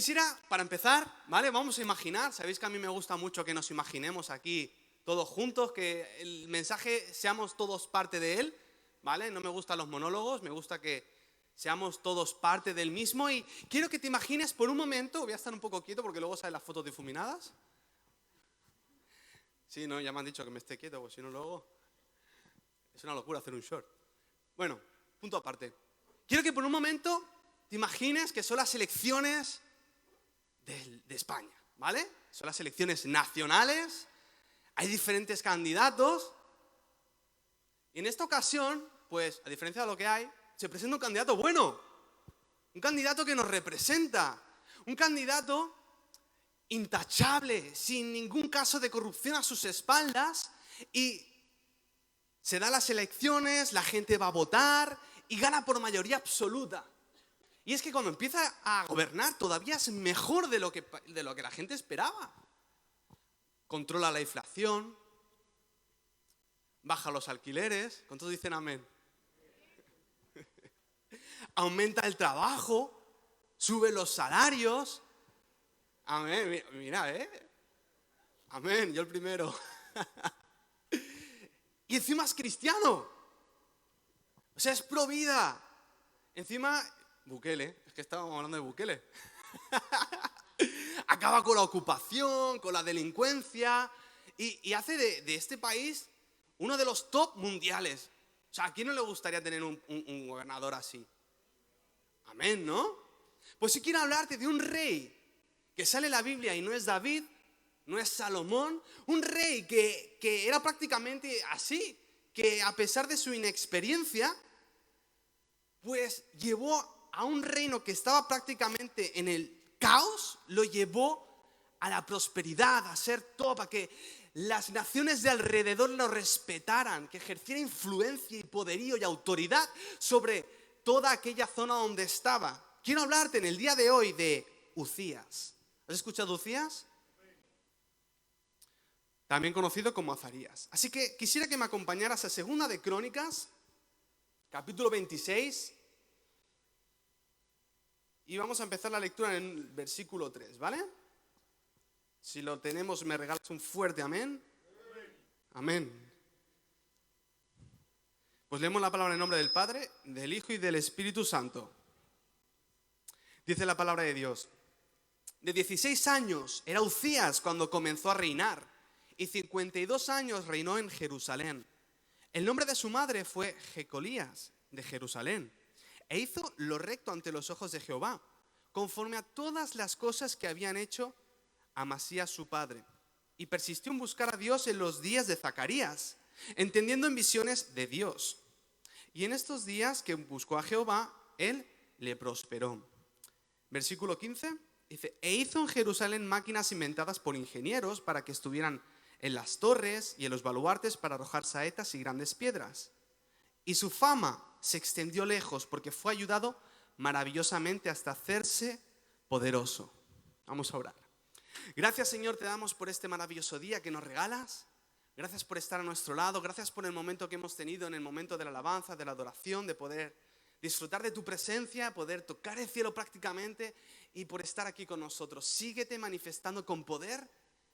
quisiera, para empezar, ¿vale? Vamos a imaginar, sabéis que a mí me gusta mucho que nos imaginemos aquí todos juntos, que el mensaje seamos todos parte de él, ¿vale? No me gustan los monólogos, me gusta que seamos todos parte del mismo y quiero que te imagines por un momento, voy a estar un poco quieto porque luego salen las fotos difuminadas. Sí, no, ya me han dicho que me esté quieto, porque si no luego es una locura hacer un short. Bueno, punto aparte. Quiero que por un momento te imagines que son las elecciones de España, ¿vale? Son las elecciones nacionales, hay diferentes candidatos y en esta ocasión, pues, a diferencia de lo que hay, se presenta un candidato bueno, un candidato que nos representa, un candidato intachable, sin ningún caso de corrupción a sus espaldas y se dan las elecciones, la gente va a votar y gana por mayoría absoluta. Y es que cuando empieza a gobernar todavía es mejor de lo que la gente esperaba. Controla la inflación, baja los alquileres, ¿cuántos dicen amén? Aumenta el trabajo, sube los salarios. Amén, mira, amén, yo el primero. Y encima es cristiano. O sea, es pro vida. Encima, Bukele, es que estábamos hablando de Bukele. Acaba con la ocupación, con la delincuencia y hace de este país uno de los top mundiales. O sea, ¿a quién no le gustaría tener un gobernador así? Amén, ¿no? Pues sí quiero hablarte de un rey que sale en la Biblia y no es David, no es Salomón, un rey que era prácticamente así, que a pesar de su inexperiencia, pues llevó a un reino que estaba prácticamente en el caos, lo llevó a la prosperidad, a ser top, a que las naciones de alrededor lo respetaran, que ejerciera influencia y poderío y autoridad sobre toda aquella zona donde estaba. Quiero hablarte en el día de hoy de Uzías. ¿Has escuchado Uzías? También conocido como Azarías. Así que quisiera que me acompañaras a Segunda de Crónicas, capítulo 26. Y vamos a empezar la lectura en el versículo 3, ¿vale? Si lo tenemos, me regalas un fuerte amén. Amén. Pues leemos la palabra en nombre del Padre, del Hijo y del Espíritu Santo. Dice la palabra de Dios. De 16 años era Uzías cuando comenzó a reinar y 52 años reinó en Jerusalén. El nombre de su madre fue Jecolías de Jerusalén e hizo lo recto ante los ojos de Jehová, conforme a todas las cosas que habían hecho Amasías su padre, y persistió en buscar a Dios en los días de Zacarías, entendiendo en visiones de Dios. Y en estos días que buscó a Jehová, él le prosperó. Versículo 15 dice: e hizo en Jerusalén máquinas inventadas por ingenieros para que estuvieran en las torres y en los baluartes para arrojar saetas y grandes piedras. Y su fama se extendió lejos porque fue ayudado maravillosamente hasta hacerse poderoso. Vamos a orar. Gracias, Señor, te damos por este maravilloso día que nos regalas. Gracias por estar a nuestro lado. Gracias por el momento que hemos tenido en el momento de la alabanza, de la adoración, de poder disfrutar de tu presencia, poder tocar el cielo prácticamente y por estar aquí con nosotros. Síguete manifestando con poder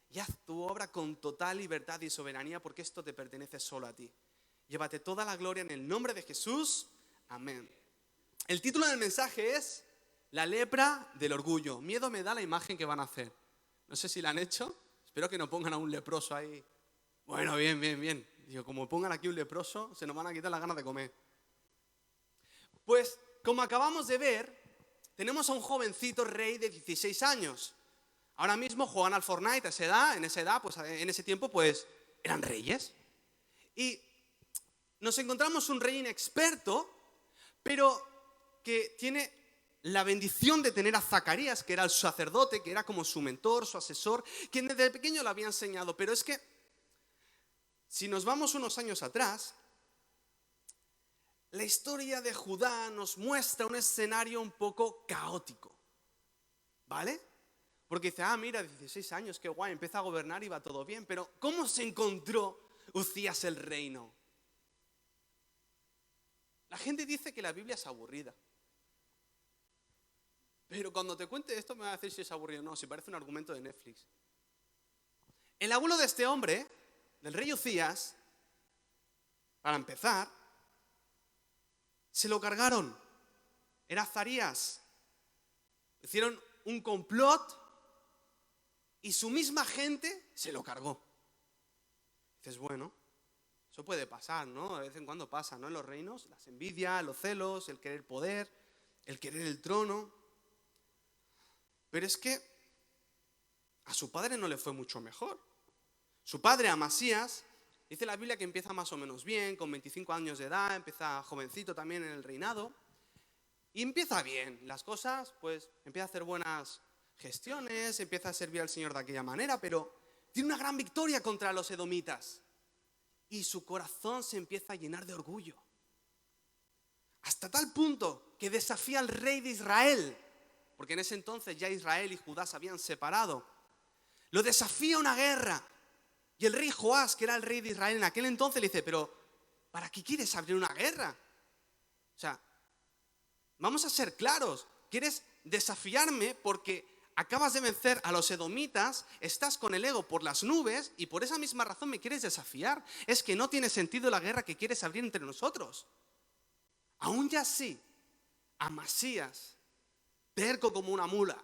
y haz tu obra con total libertad y soberanía, porque esto te pertenece solo a ti. Llévate toda la gloria en el nombre de Jesús. Amén. El título del mensaje es La lepra del orgullo. Miedo me da la imagen que van a hacer. No sé si la han hecho. Espero que no pongan a un leproso ahí. Bueno, bien. Digo, como pongan aquí un leproso, se nos van a quitar las ganas de comer. Pues, como acabamos de ver, tenemos a un jovencito rey de 16 años. Ahora mismo juegan al Fortnite en esa edad, pues en ese tiempo, pues eran reyes. Y nos encontramos un rey inexperto, pero que tiene la bendición de tener a Zacarías, que era el sacerdote, que era como su mentor, su asesor, quien desde pequeño le había enseñado. Pero es que, si nos vamos unos años atrás, la historia de Judá nos muestra un escenario un poco caótico, ¿vale? Porque dice, mira, 16 años, qué guay, empieza a gobernar y va todo bien. Pero ¿cómo se encontró Uzías el reino? La gente dice que la Biblia es aburrida. Pero cuando te cuente esto me va a decir si es aburrido o no, si parece un argumento de Netflix. El abuelo de este hombre, del rey Uzías, para empezar, se lo cargaron. Era Azarías. Hicieron un complot y su misma gente se lo cargó. Dices, bueno, eso puede pasar, ¿no? De vez en cuando pasa, ¿no? En los reinos, las envidias, los celos, el querer poder, el querer el trono. Pero es que a su padre no le fue mucho mejor. Su padre, Amasías, dice la Biblia que empieza más o menos bien, con 25 años de edad, empieza jovencito también en el reinado. Y empieza bien, las cosas, pues empieza a hacer buenas gestiones, empieza a servir al Señor de aquella manera, pero tiene una gran victoria contra los edomitas. Y su corazón se empieza a llenar de orgullo. Hasta tal punto que desafía al rey de Israel, porque en ese entonces ya Israel y Judá se habían separado. Lo desafía a una guerra. Y el rey Joás, que era el rey de Israel en aquel entonces, le dice, pero ¿para qué quieres abrir una guerra? O sea, vamos a ser claros, quieres desafiarme porque acabas de vencer a los edomitas, estás con el ego por las nubes y por esa misma razón me quieres desafiar. Es que no tiene sentido la guerra que quieres abrir entre nosotros. Aún ya así, Amasías, terco como una mula,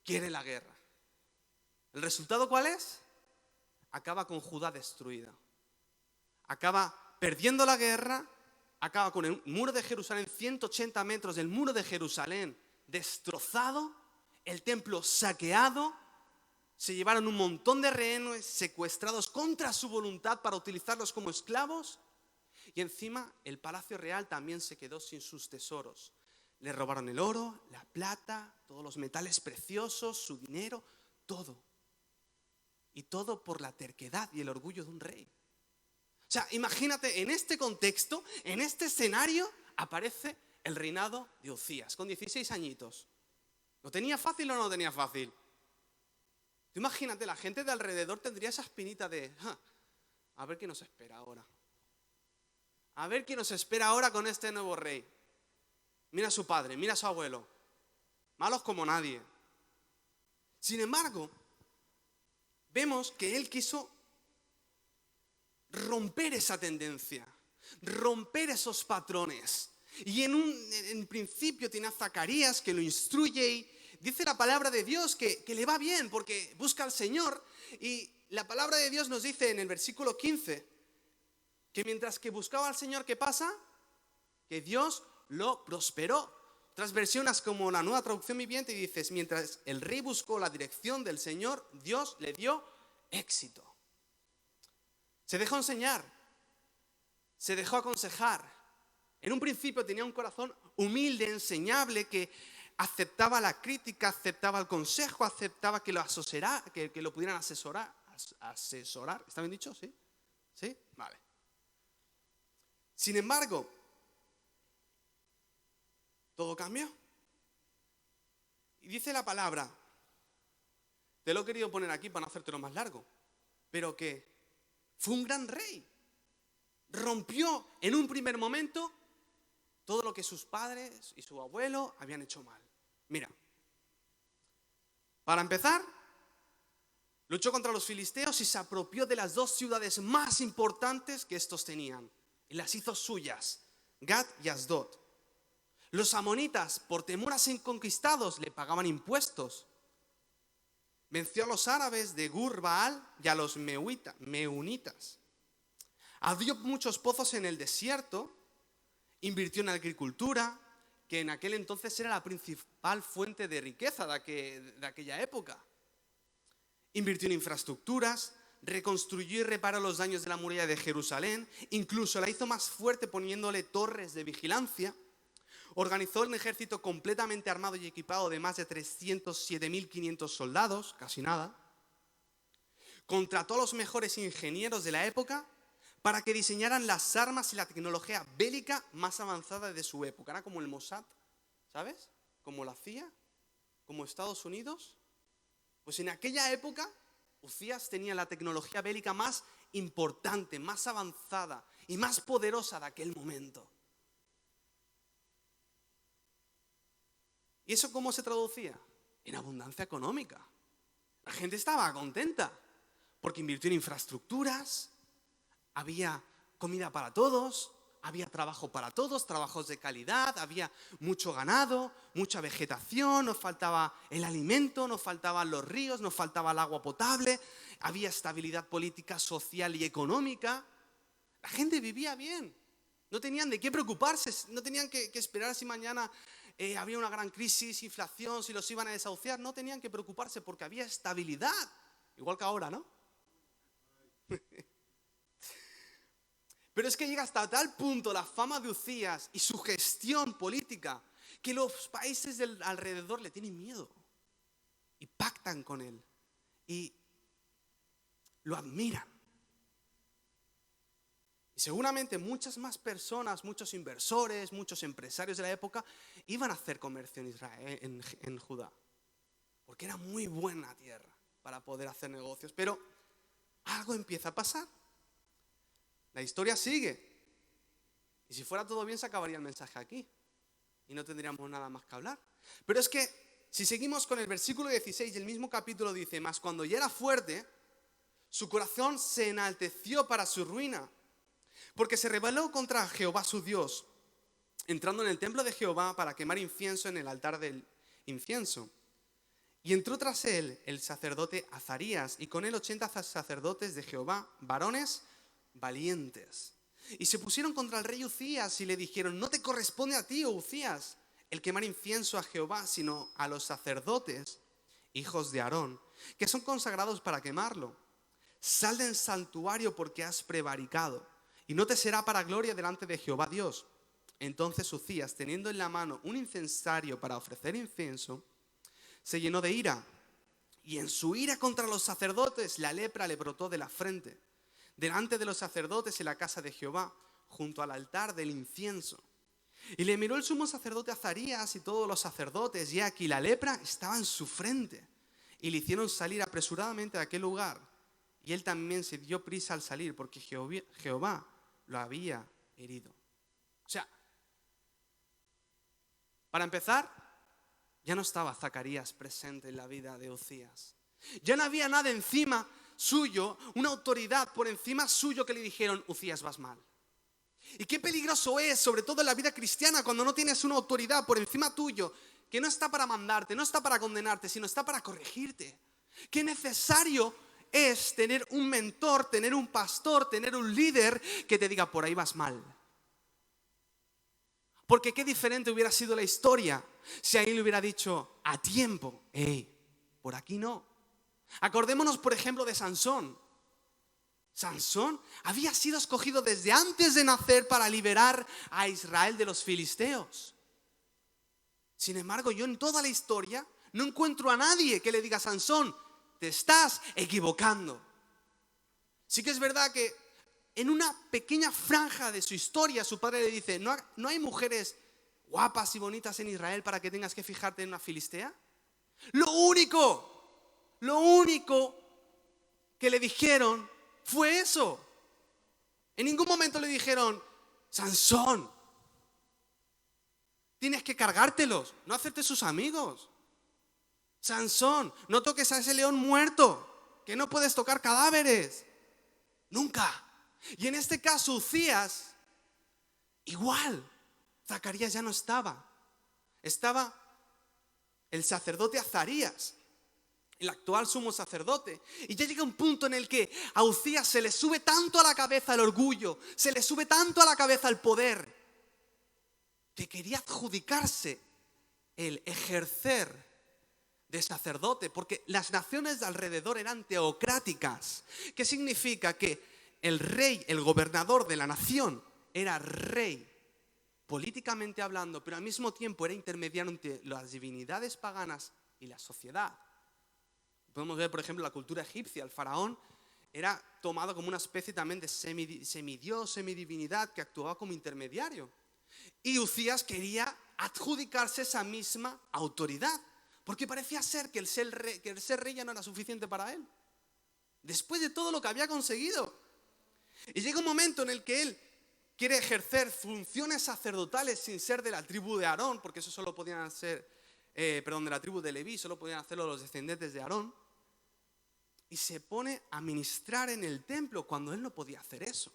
quiere la guerra. ¿El resultado cuál es? Acaba con Judá destruida. Acaba perdiendo la guerra, acaba con el muro de Jerusalén, 180 metros del muro de Jerusalén destrozado, el templo saqueado, se llevaron un montón de rehenes secuestrados contra su voluntad para utilizarlos como esclavos y encima el palacio real también se quedó sin sus tesoros. Le robaron el oro, la plata, todos los metales preciosos, su dinero, todo. Y todo por la terquedad y el orgullo de un rey. O sea, imagínate, en este contexto, en este escenario, aparece el reinado de Uzías, con 16 añitos. ¿Lo tenía fácil o no lo tenía fácil? Tú imagínate, la gente de alrededor tendría esa espinita de, a ver qué nos espera ahora. A ver qué nos espera ahora con este nuevo rey. Mira a su padre, mira a su abuelo. Malos como nadie. Sin embargo, vemos que él quiso romper esa tendencia, romper esos patrones. Y en principio tiene a Zacarías que lo instruye y dice la palabra de Dios que le va bien porque busca al Señor. Y la palabra de Dios nos dice en el versículo 15 que mientras que buscaba al Señor, ¿qué pasa? Que Dios lo prosperó. Otras versiones como la Nueva Traducción Viviente dices, mientras el rey buscó la dirección del Señor, Dios le dio éxito. Se dejó enseñar, se dejó aconsejar. En un principio tenía un corazón humilde, enseñable, que aceptaba la crítica, aceptaba el consejo, aceptaba que lo pudieran asesorar. ¿Está bien dicho? ¿Sí? ¿Sí? Vale. Sin embargo, todo cambió. Y dice la palabra, te lo he querido poner aquí para no hacértelo más largo, pero que fue un gran rey. Rompió en un primer momento todo lo que sus padres y su abuelo habían hecho mal. Mira, para empezar, luchó contra los filisteos y se apropió de las dos ciudades más importantes que estos tenían y las hizo suyas, Gat y Asdod. Los amonitas, por temor a ser conquistados, le pagaban impuestos. Venció a los árabes de Gur Baal y a los meunitas. Abrió muchos pozos en el desierto. Invirtió en agricultura, que en aquel entonces era la principal fuente de riqueza de aquella época. Invirtió en infraestructuras, reconstruyó y reparó los daños de la muralla de Jerusalén, incluso la hizo más fuerte poniéndole torres de vigilancia. Organizó un ejército completamente armado y equipado de más de 307.500 soldados, casi nada. Contrató a los mejores ingenieros de la época para que diseñaran las armas y la tecnología bélica más avanzada de su época. Era como el Mossad, ¿sabes? Como la CIA, como Estados Unidos. Pues en aquella época, Uzías tenía la tecnología bélica más importante, más avanzada y más poderosa de aquel momento. Y ¿Y eso cómo se traducía? En abundancia económica. La gente estaba contenta porque invirtió en infraestructuras, había comida para todos, había trabajo para todos, trabajos de calidad, había mucho ganado, mucha vegetación, nos faltaba el alimento, nos faltaban los ríos, nos faltaba el agua potable, había estabilidad política, social y económica. La gente vivía bien, no tenían de qué preocuparse, no tenían que esperar si mañana había una gran crisis, inflación, si los iban a desahuciar, no tenían que preocuparse porque había estabilidad, igual que ahora, ¿no? Pero es que llega hasta tal punto la fama de Uzías y su gestión política que los países del alrededor le tienen miedo y pactan con él y lo admiran. Y seguramente muchas más personas, muchos inversores, muchos empresarios de la época iban a hacer comercio en Israel, en Judá, porque era muy buena tierra para poder hacer negocios. Pero algo empieza a pasar. La historia sigue. Y si fuera todo bien, se acabaría el mensaje aquí. Y no tendríamos nada más que hablar. Pero es que, si seguimos con el versículo 16, el mismo capítulo dice: mas cuando ya era fuerte, su corazón se enalteció para su ruina, porque se rebeló contra Jehová su Dios, entrando en el templo de Jehová para quemar incienso en el altar del incienso. Y entró tras él el sacerdote Azarías, y con él 80 sacerdotes de Jehová, varones valientes. Y se pusieron contra el rey Uzías y le dijeron: no te corresponde a ti, oh Uzías, el quemar incienso a Jehová, sino a los sacerdotes, hijos de Aarón, que son consagrados para quemarlo. Sal del santuario porque has prevaricado, y no te será para gloria delante de Jehová Dios. Entonces Uzías, teniendo en la mano un incensario para ofrecer incienso, se llenó de ira, y en su ira contra los sacerdotes la lepra le brotó de la frente, delante de los sacerdotes en la casa de Jehová, junto al altar del incienso. Y le miró el sumo sacerdote Azarías y todos los sacerdotes, y aquí la lepra estaba en su frente. Y le hicieron salir apresuradamente de aquel lugar. Y él también se dio prisa al salir, porque Jehová lo había herido. O sea, para empezar, ya no estaba Zacarías presente en la vida de Uzías. Ya no había nada encima suyo, una autoridad por encima suyo que le dijeron: Uzías, vas mal. Y qué peligroso es, sobre todo en la vida cristiana, cuando no tienes una autoridad por encima tuyo, que no está para mandarte, no está para condenarte, sino está para corregirte. Qué necesario es tener un mentor, tener un pastor, tener un líder que te diga: por ahí vas mal. Porque qué diferente hubiera sido la historia si ahí le hubiera dicho a tiempo: hey, por aquí no. Acordémonos, por ejemplo, de Sansón. Sansón había sido escogido desde antes de nacer para liberar a Israel de los filisteos. Sin embargo, yo en toda la historia no encuentro a nadie que le diga: Sansón, te estás equivocando. Sí que es verdad que en una pequeña franja de su historia su padre le dice: ¿no hay mujeres guapas y bonitas en Israel para que tengas que fijarte en una filistea? Lo único que le dijeron fue eso. En ningún momento le dijeron: Sansón, tienes que cargártelos, no hacerte sus amigos. Sansón, no toques a ese león muerto, que no puedes tocar cadáveres. Nunca. Y en este caso Uzías, igual. Zacarías ya no estaba. Estaba el sacerdote Azarías, el actual sumo sacerdote. Y ya llega un punto en el que a Uzías se le sube tanto a la cabeza el orgullo, se le sube tanto a la cabeza el poder, que quería adjudicarse el ejercer de sacerdote, porque las naciones de alrededor eran teocráticas. ¿Qué significa? Que el rey, el gobernador de la nación, era rey políticamente hablando, pero al mismo tiempo era intermediario entre las divinidades paganas y la sociedad. Podemos ver, por ejemplo, la cultura egipcia. El faraón era tomado como una especie también de semidios, semidivinidad que actuaba como intermediario. Y Uzías quería adjudicarse esa misma autoridad, porque parecía ser que el ser rey ya no era suficiente para él, después de todo lo que había conseguido. Y llega un momento en el que él quiere ejercer funciones sacerdotales sin ser de la tribu de Aarón, porque eso solo podían hacer de la tribu de Leví, solo podían hacerlo los descendientes de Aarón. Y se pone a ministrar en el templo cuando él no podía hacer eso.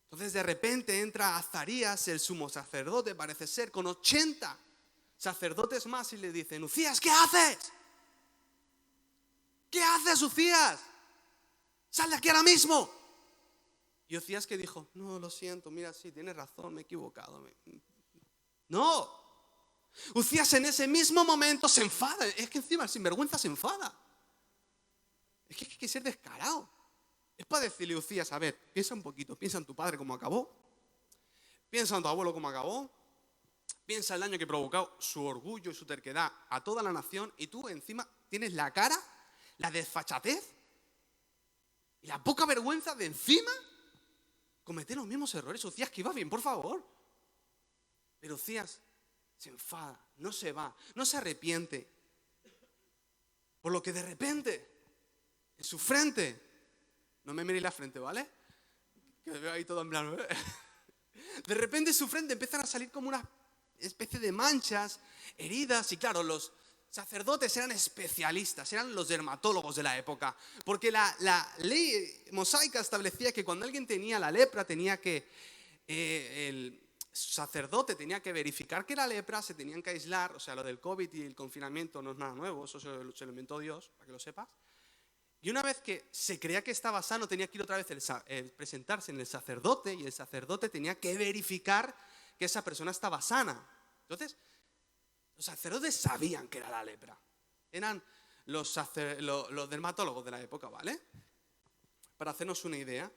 Entonces de repente entra Azarías, el sumo sacerdote, parece ser, con 80 sacerdotes más y le dicen: Uzías, ¿qué haces? ¿Qué haces, Uzías? ¡Sal de aquí ahora mismo! Y Uzías que dijo: no, lo siento, mira, sí, tienes razón, me he equivocado. No. Uzías en ese mismo momento se enfada. Es que encima el sinvergüenza se enfada. Es que hay que ser descarado. Es para decirle a Uzías: a ver, piensa un poquito, piensa en tu padre cómo acabó, piensa en tu abuelo cómo acabó, piensa el daño que provocó su orgullo y su terquedad a toda la nación, y tú encima tienes la cara, la desfachatez y la poca vergüenza de encima cometer los mismos errores. Uzías, que iba bien, por favor. Pero Uzías se enfada, no se va, no se arrepiente. Por lo que de repente, en su frente, no me miréis la frente, ¿vale? Que me veo ahí todo en blanco. De repente en su frente empiezan a salir como una especie de manchas, heridas. Y claro, los sacerdotes eran especialistas, eran los dermatólogos de la época. Porque la ley mosaica establecía que cuando alguien tenía la lepra, el sacerdote tenía que verificar que era lepra, se tenían que aislar. O sea, lo del COVID y el confinamiento no es nada nuevo, eso se lo inventó Dios, para que lo sepas. Y una vez que se creía que estaba sano, tenía que ir otra vez presentarse en el sacerdote, y el sacerdote tenía que verificar que esa persona estaba sana. Entonces, los sacerdotes sabían que era la lepra. Eran los dermatólogos de la época, ¿vale? Para hacernos una idea.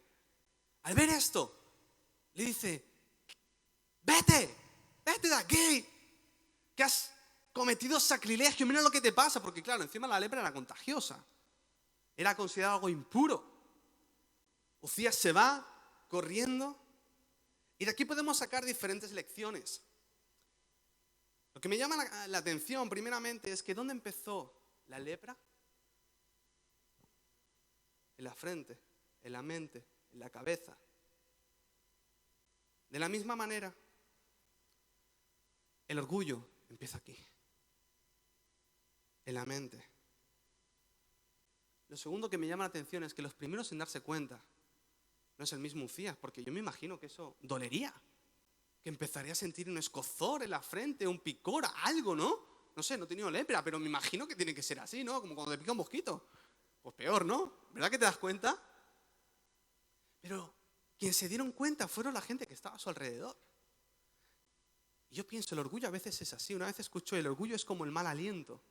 Al ver esto, le dice: vete de aquí, que has cometido sacrilegio, mira lo que te pasa. Porque claro, encima la lepra era contagiosa. Era considerado algo impuro. Uzías se va corriendo. Y de aquí podemos sacar diferentes lecciones. Lo que me llama la atención primeramente es que ¿dónde empezó la lepra? En la frente, en la mente, en la cabeza. De la misma manera, el orgullo empieza aquí, en la mente. Lo segundo que me llama la atención es que los primeros en darse cuenta no es el mismo Uzías, porque yo me imagino que eso dolería, que empezaría a sentir un escozor en la frente, un picor, algo, ¿no? No sé, no he tenido lepra, pero me imagino que tiene que ser así, ¿no? Como cuando te pica un mosquito. Pues peor, ¿no? ¿Verdad que te das cuenta? Pero quienes se dieron cuenta fueron la gente que estaba a su alrededor. Y yo pienso, el orgullo a veces es así. Una vez escuché, el orgullo es como el mal aliento.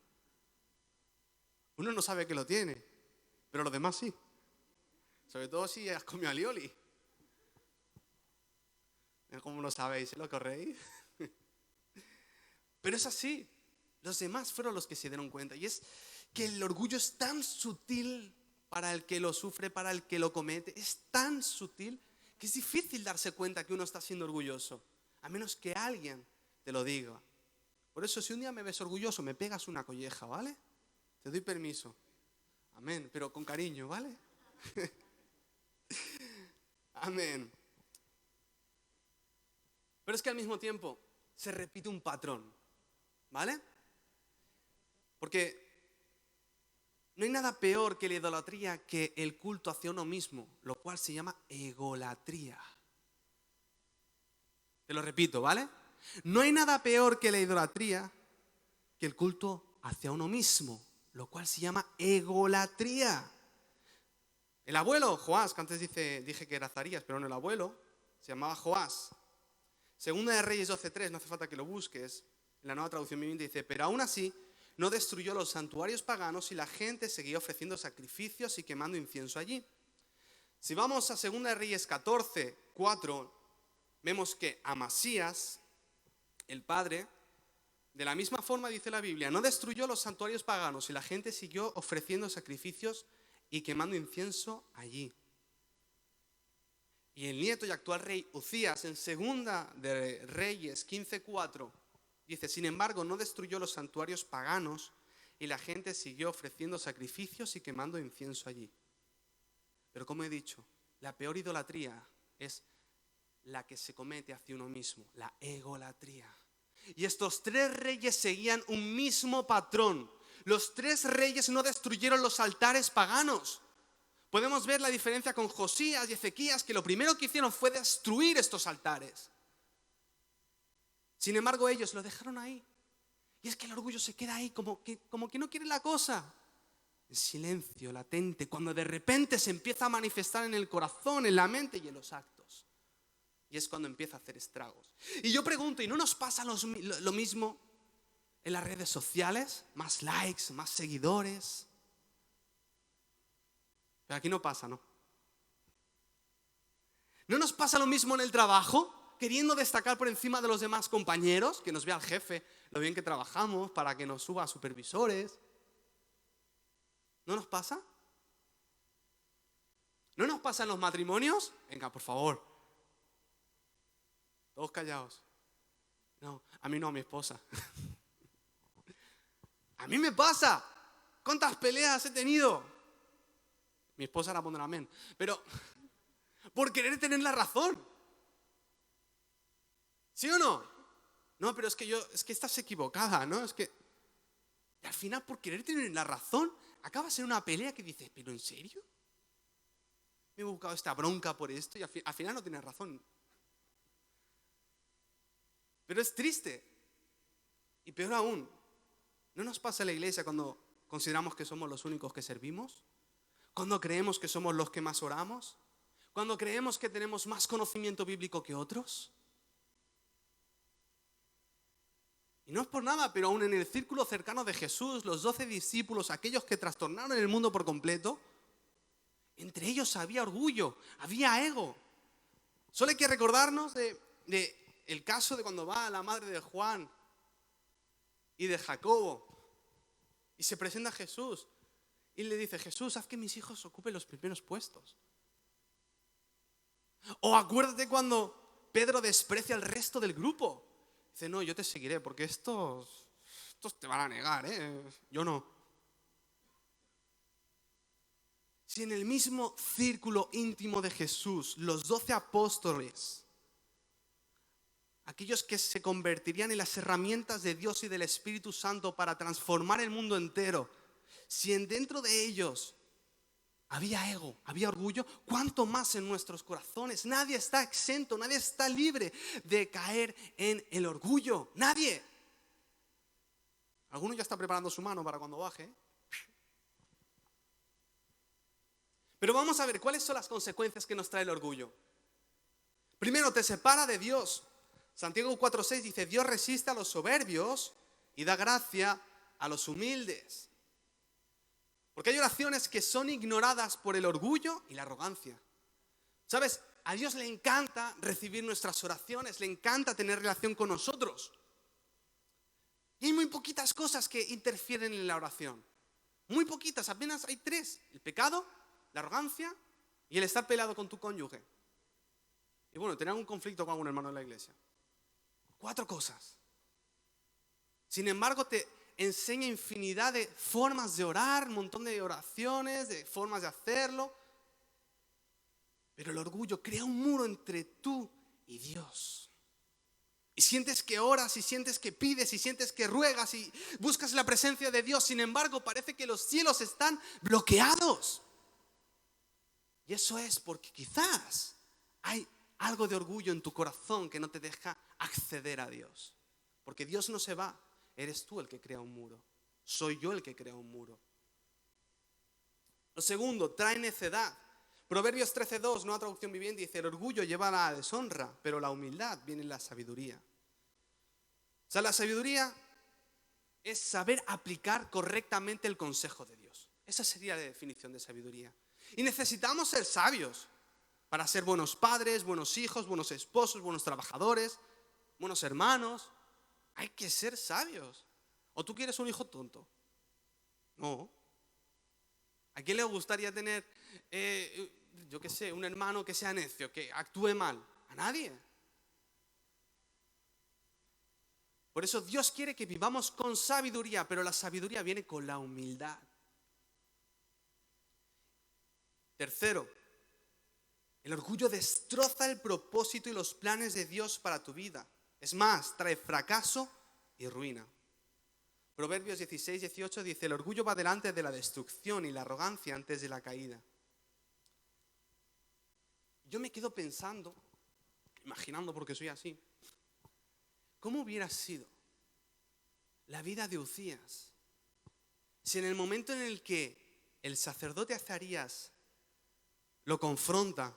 Uno no sabe que lo tiene, pero los demás sí. Sobre todo si has comido alioli. ¿Cómo lo sabéis? ¿Lo corréis? Pero es así. Los demás fueron los que se dieron cuenta. Y es que el orgullo es tan sutil para el que lo sufre, para el que lo comete. Es tan sutil que es difícil darse cuenta que uno está siendo orgulloso. A menos que alguien te lo diga. Por eso, si un día me ves orgulloso, me pegas una colleja, ¿vale? Te doy permiso. Amén. Pero con cariño, ¿vale? Amén. Pero es que al mismo tiempo se repite un patrón, ¿vale? Porque no hay nada peor que la idolatría que el culto hacia uno mismo, lo cual se llama egolatría. Te lo repito, ¿vale? No hay nada peor que la idolatría que el culto hacia uno mismo, lo cual se llama egolatría. El abuelo, Joás, que antes dije que era Azarías, pero no, el abuelo se llamaba Joás. Segunda de Reyes 12:3, no hace falta que lo busques, en la Nueva Traducción Viviente dice: pero aún así no destruyó los santuarios paganos y la gente seguía ofreciendo sacrificios y quemando incienso allí. Si vamos a Segunda de Reyes 14:4, vemos que Amasías, el padre, de la misma forma dice la Biblia, no destruyó los santuarios paganos y la gente siguió ofreciendo sacrificios y quemando incienso allí. Y el nieto y actual rey Uzías, en Segunda de Reyes 15:4, dice: sin embargo, no destruyó los santuarios paganos y la gente siguió ofreciendo sacrificios y quemando incienso allí. Pero como he dicho, la peor idolatría es la que se comete hacia uno mismo, la egolatría. Y estos 3 reyes seguían un mismo patrón. Los 3 reyes no destruyeron los altares paganos. Podemos ver la diferencia con Josías y Ezequías, que lo primero que hicieron fue destruir estos altares. Sin embargo, ellos lo dejaron ahí. Y es que el orgullo se queda ahí como que no quiere la cosa. En silencio, latente, cuando de repente se empieza a manifestar en el corazón, en la mente y en los actos. Y es cuando empieza a hacer estragos. Y yo pregunto, ¿y no nos pasa lo mismo en las redes sociales? Más likes, más seguidores. Pero aquí no pasa, ¿no? ¿No nos pasa lo mismo en el trabajo? Queriendo destacar por encima de los demás compañeros, que nos vea el jefe, lo bien que trabajamos, para que nos suba a supervisores. ¿No nos pasa? ¿No nos pasa en los matrimonios? Venga, por favor. Todos callados. No, a mí no, a mi esposa. A mí me pasa. ¿Cuántas peleas he tenido? Mi esposa la pondrá amén. Pero por querer tener la razón. ¿Sí o no? No, pero es que estás equivocada, ¿no? Es que y al final por querer tener la razón acabas en una pelea que dices, ¿pero en serio? Me he buscado esta bronca por esto y al final no tienes razón. Pero es triste. Y peor aún, ¿no nos pasa en la iglesia cuando consideramos que somos los únicos que servimos? ¿Cuando creemos que somos los que más oramos? ¿Cuando creemos que tenemos más conocimiento bíblico que otros? Y no es por nada, pero aún en el círculo cercano de Jesús, los 12 discípulos, aquellos que trastornaron el mundo por completo, entre ellos había orgullo, había ego. Solo hay que recordarnos de el caso de cuando va la madre de Juan y de Jacobo y se presenta a Jesús y le dice, Jesús, haz que mis hijos ocupen los primeros puestos. O acuérdate cuando Pedro desprecia al resto del grupo. Dice, no, yo te seguiré porque estos te van a negar, yo no. Si en el mismo círculo íntimo de Jesús, los 12 apóstoles, aquellos que se convertirían en las herramientas de Dios y del Espíritu Santo para transformar el mundo entero, si dentro de ellos había ego, había orgullo, ¿cuánto más en nuestros corazones? Nadie está exento, nadie está libre de caer en el orgullo. Nadie. Alguno ya está preparando su mano para cuando baje. Pero vamos a ver cuáles son las consecuencias que nos trae el orgullo. Primero, te separa de Dios. Santiago 4:6 dice, Dios resiste a los soberbios y da gracia a los humildes. Porque hay oraciones que son ignoradas por el orgullo y la arrogancia. ¿Sabes? A Dios le encanta recibir nuestras oraciones, le encanta tener relación con nosotros. Y hay muy poquitas cosas que interfieren en la oración. Muy poquitas, apenas hay 3. El pecado, la arrogancia y el estar peleado con tu cónyuge. Y bueno, tener un conflicto con algún hermano de la iglesia. 4 cosas. Sin embargo, te enseña infinidad de formas de orar, un montón de oraciones, de formas de hacerlo. Pero el orgullo crea un muro entre tú y Dios. Y sientes que oras, y sientes que pides, y sientes que ruegas, y buscas la presencia de Dios. Sin embargo, parece que los cielos están bloqueados. Y eso es porque quizás hay algo de orgullo en tu corazón que no te deja acceder a Dios. Porque Dios no se va. Eres tú el que crea un muro. Soy yo el que crea un muro. Lo segundo, trae necedad. Proverbios 13:2, nueva traducción viviente, dice, el orgullo lleva a la deshonra, pero la humildad viene en la sabiduría. O sea, la sabiduría es saber aplicar correctamente el consejo de Dios. Esa sería la definición de sabiduría. Y necesitamos ser sabios para ser buenos padres, buenos hijos, buenos esposos, buenos trabajadores, buenos hermanos. Hay que ser sabios. ¿O tú quieres un hijo tonto? No. ¿A quién le gustaría tener, yo qué sé, un hermano que sea necio, que actúe mal? A nadie. Por eso Dios quiere que vivamos con sabiduría, pero la sabiduría viene con la humildad. Tercero, el orgullo destroza el propósito y los planes de Dios para tu vida. Es más, trae fracaso y ruina. Proverbios 16-18 dice: el orgullo va delante de la destrucción y la arrogancia antes de la caída. Yo me quedo pensando, imaginando porque soy así, ¿cómo hubiera sido la vida de Uzías si en el momento en el que el sacerdote Azarías lo confronta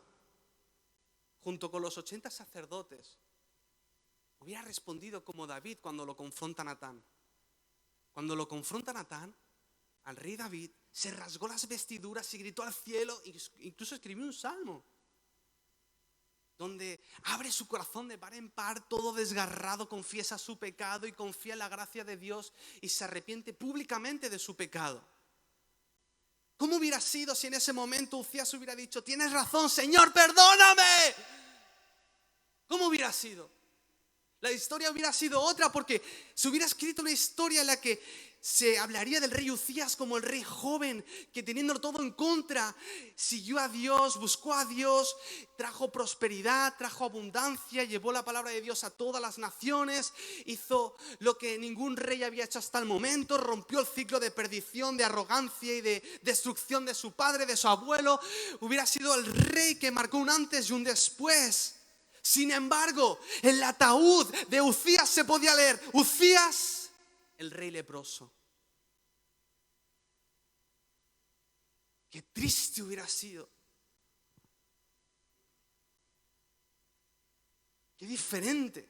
junto con los 80 sacerdotes, hubiera respondido como David cuando lo confronta Natán? Cuando lo confronta Natán, al rey David, se rasgó las vestiduras y gritó al cielo, incluso escribió un salmo donde abre su corazón de par en par, todo desgarrado, confiesa su pecado y confía en la gracia de Dios y se arrepiente públicamente de su pecado. ¿Cómo hubiera sido si en ese momento Uzías hubiera dicho: tienes razón, Señor, perdóname? ¿Cómo hubiera sido? La historia hubiera sido otra, porque se hubiera escrito una historia en la que se hablaría del rey Uzías como el rey joven que, teniéndolo todo en contra, siguió a Dios, buscó a Dios, trajo prosperidad, trajo abundancia, llevó la palabra de Dios a todas las naciones, hizo lo que ningún rey había hecho hasta el momento, rompió el ciclo de perdición, de arrogancia y de destrucción de su padre, de su abuelo. Hubiera sido el rey que marcó un antes y un después. Sin embargo, en el ataúd de Uzías se podía leer: Uzías, el rey leproso. Qué triste hubiera sido. Qué diferente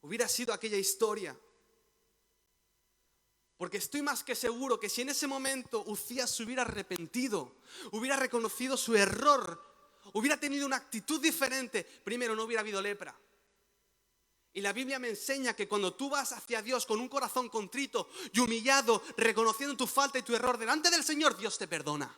hubiera sido aquella historia. Porque estoy más que seguro que si en ese momento Uzías se hubiera arrepentido, hubiera reconocido su error, hubiera tenido una actitud diferente, primero, no hubiera habido lepra. Y la Biblia me enseña que cuando tú vas hacia Dios con un corazón contrito y humillado, reconociendo tu falta y tu error delante del Señor, Dios te perdona.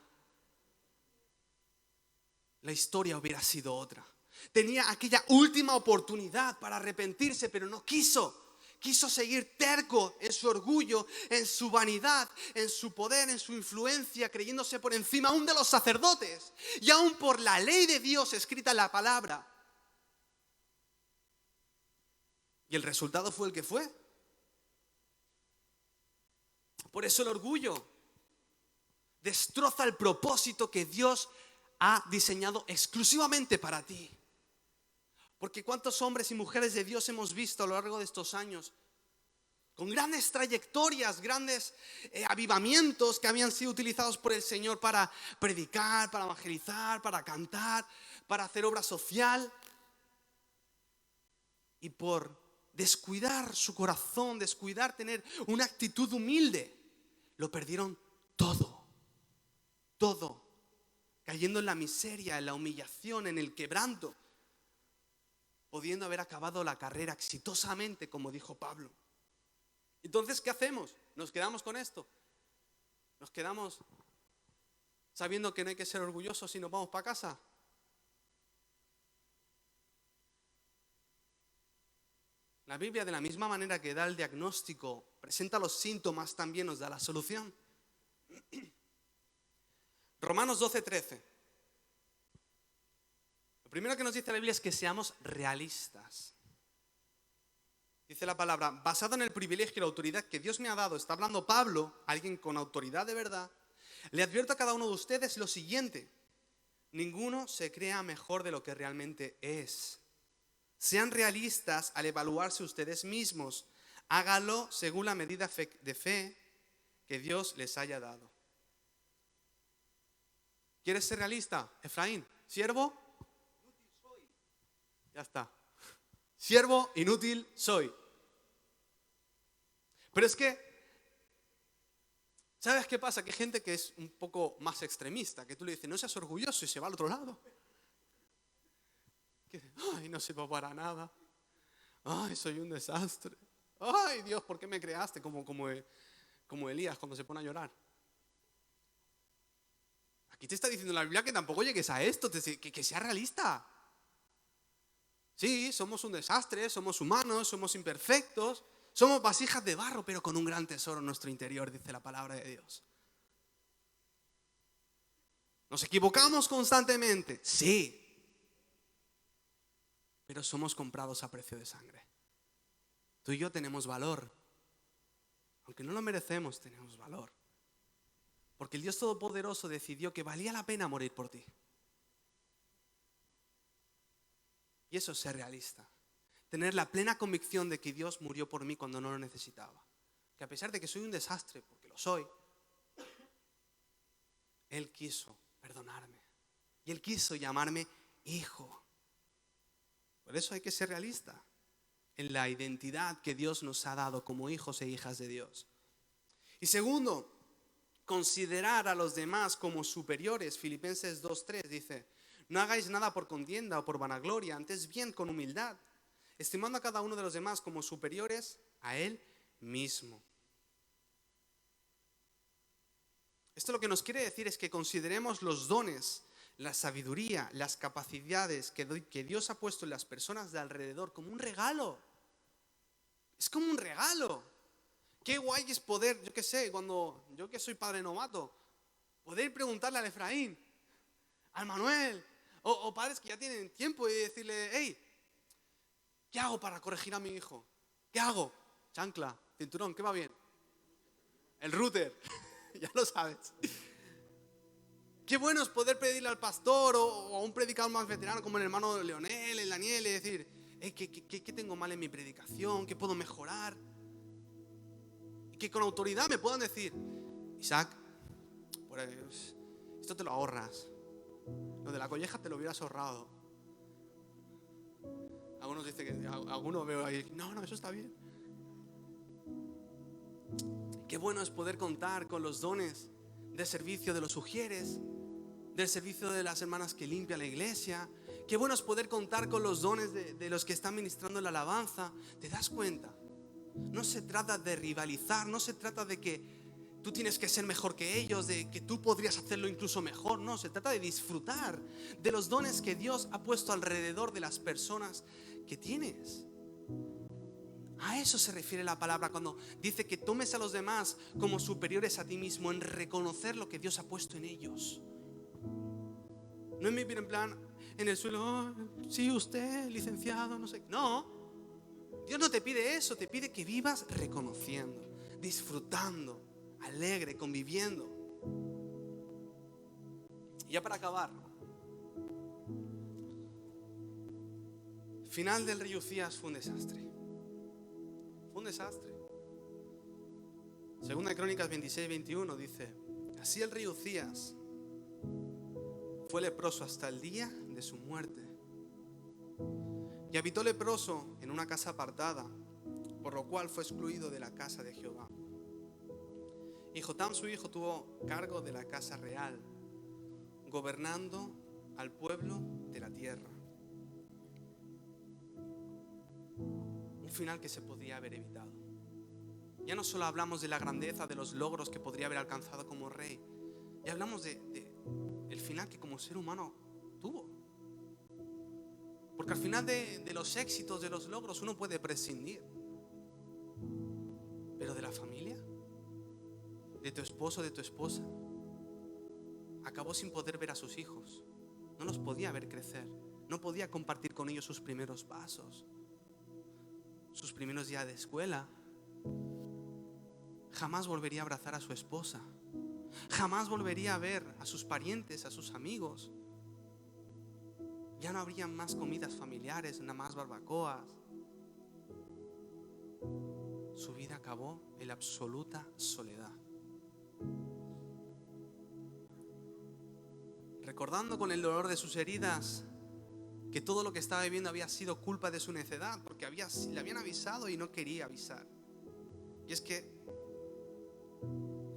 La historia hubiera sido otra. Tenía aquella última oportunidad para arrepentirse, pero no quiso. Quiso seguir terco en su orgullo, en su vanidad, en su poder, en su influencia, creyéndose por encima aún de los sacerdotes y aún por la ley de Dios escrita en la palabra. Y el resultado fue el que fue. Por eso el orgullo destroza el propósito que Dios ha diseñado exclusivamente para ti. Porque cuántos hombres y mujeres de Dios hemos visto a lo largo de estos años con grandes trayectorias, grandes avivamientos que habían sido utilizados por el Señor para predicar, para evangelizar, para cantar, para hacer obra social. Y por descuidar su corazón, descuidar tener una actitud humilde, lo perdieron todo, todo, cayendo en la miseria, en la humillación, en el quebranto, pudiendo haber acabado la carrera exitosamente, como dijo Pablo. Entonces, ¿qué hacemos? ¿Nos quedamos con esto? ¿Nos quedamos sabiendo que no hay que ser orgullosos y nos vamos para casa? La Biblia, de la misma manera que da el diagnóstico, presenta los síntomas, también nos da la solución. Romanos 12:13. Lo primero que nos dice la Biblia es que seamos realistas. Dice la palabra: basado en el privilegio y la autoridad que Dios me ha dado, está hablando Pablo, alguien con autoridad de verdad, le advierto a cada uno de ustedes lo siguiente: ninguno se crea mejor de lo que realmente es. Sean realistas al evaluarse ustedes mismos. Hágalo según la medida de fe que Dios les haya dado. ¿Quieres ser realista, Efraín? ¿Siervo? Inútil soy. Ya está. Siervo inútil soy. Pero es que, ¿sabes qué pasa? Que hay gente que es un poco más extremista, que tú le dices: no seas orgulloso, y se va al otro lado. Ay, no sirvo para nada. Ay, soy un desastre. Ay, Dios, ¿por qué me creaste? Como Elías cuando se pone a llorar. Aquí te está diciendo la Biblia que tampoco llegues a esto, que sea realista. Sí, somos un desastre, somos humanos, somos imperfectos, somos vasijas de barro, pero con un gran tesoro en nuestro interior, dice la palabra de Dios. ¿Nos equivocamos constantemente? Sí. pero somos comprados a precio de sangre. Tú y yo tenemos valor. Aunque no lo merecemos, tenemos valor. Porque el Dios Todopoderoso decidió que valía la pena morir por ti. Y eso es ser realista. Tener la plena convicción de que Dios murió por mí cuando no lo necesitaba. Que a pesar de que soy un desastre, porque lo soy, Él quiso perdonarme. Y Él quiso llamarme hijo. Por eso hay que ser realista en la identidad que Dios nos ha dado como hijos e hijas de Dios. Y segundo, considerar a los demás como superiores. Filipenses 2:3 dice: no hagáis nada por contienda o por vanagloria, antes bien con humildad, estimando a cada uno de los demás como superiores a Él mismo. Esto lo que nos quiere decir es que consideremos los dones, la sabiduría, las capacidades que Dios ha puesto en las personas de alrededor como un regalo. Es como un regalo. Qué guay es poder, yo qué sé, cuando yo que soy padre novato, poder preguntarle al Efraín, al Manuel, o padres que ya tienen tiempo y decirle: hey, ¿qué hago para corregir a mi hijo? ¿Qué hago? Chancla, cinturón, ¿qué va bien? El router, ya lo sabes. Qué bueno es poder pedirle al pastor o a un predicador más veterano como el hermano Leonel, el Daniel, y decir: hey, ¿qué tengo mal en mi predicación? ¿Qué puedo mejorar? Y que con autoridad me puedan decir: Isaac, pues, esto te lo ahorras. Lo de la colleja te lo hubieras ahorrado. Algunos dicen que, algunos veo ahí: no, eso está bien. Qué bueno es poder contar con los dones de servicio de los ujieres, del servicio de las hermanas que limpian la iglesia. Qué bueno es poder contar con los dones de los que están ministrando la alabanza. ¿Te das cuenta? No se trata de rivalizar, no se trata de que tú tienes que ser mejor que ellos, de que tú podrías hacerlo incluso mejor. No, se trata de disfrutar de los dones que Dios ha puesto alrededor de las personas que tienes. A eso se refiere la palabra cuando dice que tomes a los demás como superiores a ti mismo, en reconocer lo que Dios ha puesto en ellos. No en vivir en plan, en el suelo: oh, sí, usted, licenciado, no sé. No, Dios no te pide eso, te pide que vivas reconociendo, disfrutando, alegre, conviviendo. Y ya para acabar, el final del rey Uzías fue un desastre. Fue un desastre. Segunda de Crónicas 26-21 dice: así el rey Uzías fue leproso hasta el día de su muerte. Y habitó leproso en una casa apartada, por lo cual fue excluido de la casa de Jehová. Y Jotam su hijo tuvo cargo de la casa real, gobernando al pueblo de la tierra. Un final que se podía haber evitado. Ya no solo hablamos de la grandeza, de los logros que podría haber alcanzado como rey, ya hablamos de el final que como ser humano tuvo. Porque al final de los éxitos, de los logros, uno puede prescindir. Pero de la familia, de tu esposo, de tu esposa, acabó sin poder ver a sus hijos. No los podía ver crecer. No podía compartir con ellos sus primeros pasos, sus primeros días de escuela. Jamás volvería a abrazar a su esposa. Jamás volvería a ver a sus parientes, a sus amigos. Ya no habría más comidas familiares, nada más barbacoas. Su vida acabó en la absoluta soledad. Recordando con el dolor de sus heridas que todo lo que estaba viviendo había sido culpa de su necedad, porque le habían avisado y no quería avisar. Y es que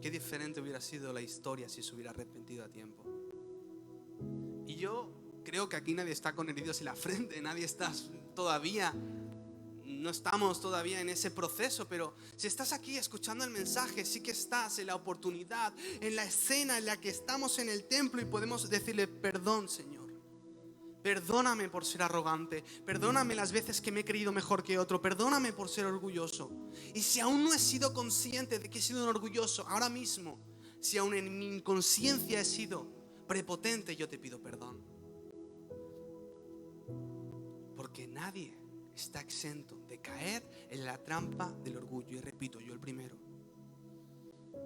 qué diferente hubiera sido la historia si se hubiera arrepentido a tiempo. Y yo creo que aquí nadie está con heridos en la frente, nadie está todavía, no estamos todavía en ese proceso, pero si estás aquí escuchando el mensaje, sí que estás en la oportunidad, en la escena en la que estamos en el templo y podemos decirle: perdón, Señor. Perdóname por ser arrogante, perdóname las veces que me he creído mejor que otro, perdóname por ser orgulloso. Y si aún no he sido consciente de que he sido un orgulloso, ahora mismo, si aún en mi inconsciencia he sido prepotente, yo te pido perdón. Porque nadie nadie está exento de caer en la trampa del orgullo. Y repito, yo el primero.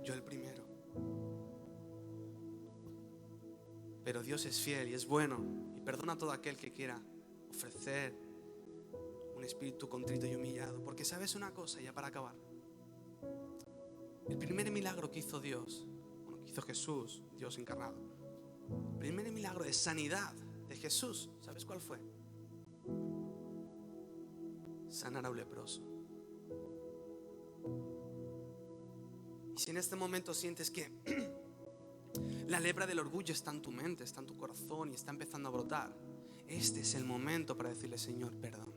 Yo el primero. Pero Dios es fiel y es bueno y perdona a todo aquel que quiera ofrecer un espíritu contrito y humillado. Porque sabes una cosa, ya para acabar. El primer milagro que hizo Dios, que hizo Jesús, Dios encarnado, el primer milagro de sanidad de Jesús, ¿sabes cuál fue? Sanar a un leproso. Y si en este momento sientes que la lepra del orgullo está en tu mente, está en tu corazón y está empezando a brotar, este es el momento para decirle: Señor, perdón.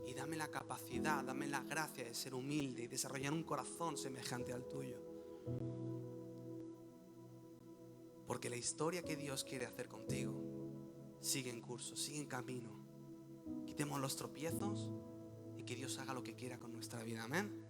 Y dame la capacidad, dame la gracia de ser humilde y desarrollar un corazón semejante al tuyo. Porque la historia que Dios quiere hacer contigo sigue en curso, sigue en camino. Quitemos los tropiezos y que Dios haga lo que quiera con nuestra vida. Amén.